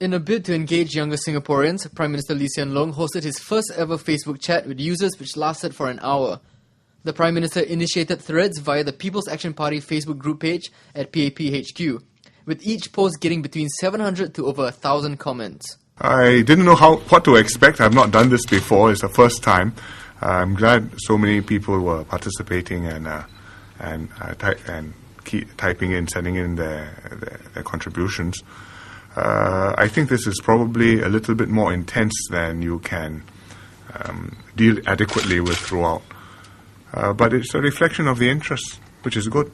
In a bid to engage younger Singaporeans, Prime Minister Lee Hsien Loong hosted his first ever Facebook chat with users which lasted for an hour. The Prime Minister initiated threads via the People's Action Party Facebook group page at PAPHQ, with each post getting between 700 to over 1,000 comments. I didn't know what to expect. I've not done this before. It's the first time. I'm glad so many people were participating and typing in, sending in their contributions. I think this is probably a little bit more intense than you can deal adequately with throughout. But it's a reflection of the interest, which is good.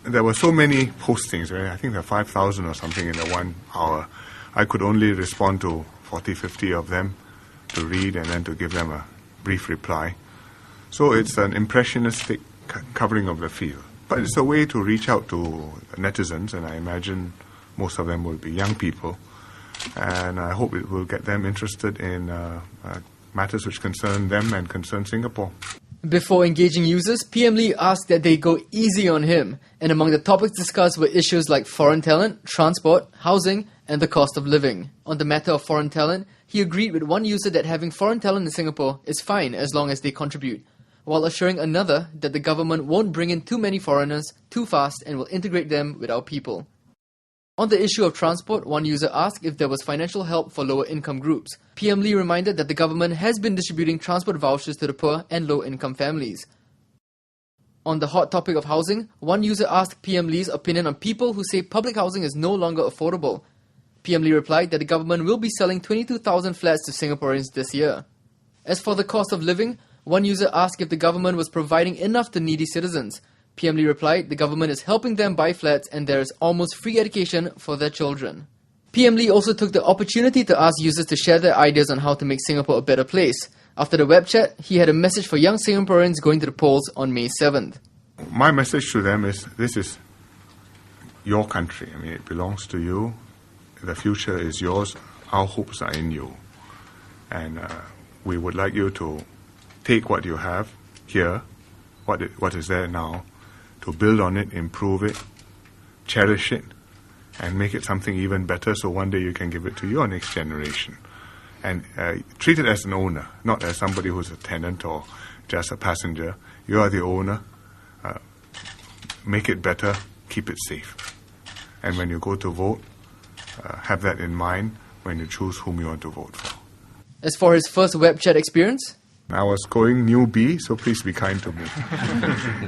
There were so many postings, right? I think there are 5,000 or something in the 1 hour. I could only respond to 40, 50 of them to read and then to give them a brief reply. So it's an impressionistic covering of the field. But it's a way to reach out to netizens, and I imagine most of them will be young people. And I hope it will get them interested in matters which concern them and concern Singapore. Before engaging users, PM Lee asked that they go easy on him, and among the topics discussed were issues like foreign talent, transport, housing, and the cost of living. On the matter of foreign talent, he agreed with one user that having foreign talent in Singapore is fine as long as they contribute, while assuring another that the government won't bring in too many foreigners too fast and will integrate them with our people. On the issue of transport, one user asked if there was financial help for lower income groups. PM Lee reminded that the government has been distributing transport vouchers to the poor and low income families. On the hot topic of housing, one user asked PM Lee's opinion on people who say public housing is no longer affordable. PM Lee replied that the government will be selling 22,000 flats to Singaporeans this year. As for the cost of living, one user asked if the government was providing enough to needy citizens. PM Lee replied the government is helping them buy flats and there is almost free education for their children. PM Lee also took the opportunity to ask users to share their ideas on how to make Singapore a better place. After the web chat, he had a message for young Singaporeans going to the polls on May 7th. My message to them is, this is your country. I mean, it belongs to you. The future is yours. Our hopes are in you. And we would like you to take what you have here, what is there now, to build on it, improve it, cherish it, and make it something even better so one day you can give it to your next generation. And treat it as an owner, not as somebody who's a tenant or just a passenger. You are the owner. Make it better, keep it safe. And when you go to vote, have that in mind when you choose whom you want to vote for. As for his first web chat experience, I was going newbie, so please be kind to me.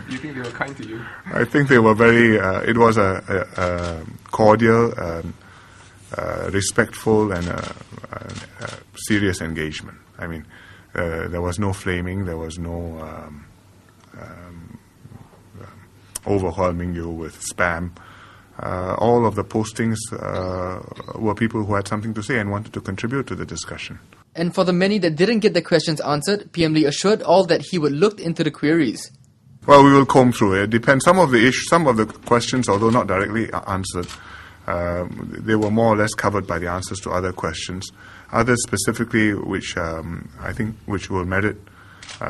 You think they were kind to you? I think they were very, it was a cordial, respectful and serious engagement. I mean, there was no flaming, there was no overwhelming you with spam. All of the postings were people who had something to say and wanted to contribute to the discussion. And for the many that didn't get their questions answered, PM Lee assured all that he would look into the queries. Well, we will comb through it. It depends. Some of the questions, although not directly answered, they were more or less covered by the answers to other questions. Others specifically, which I think which will merit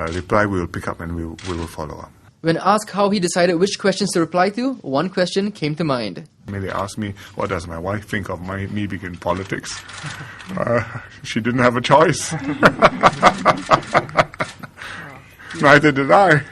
reply, we will pick up and we will follow up. When asked how he decided which questions to reply to, one question came to mind. They asked me, what does my wife think of me being in politics? She didn't have a choice. Neither did I.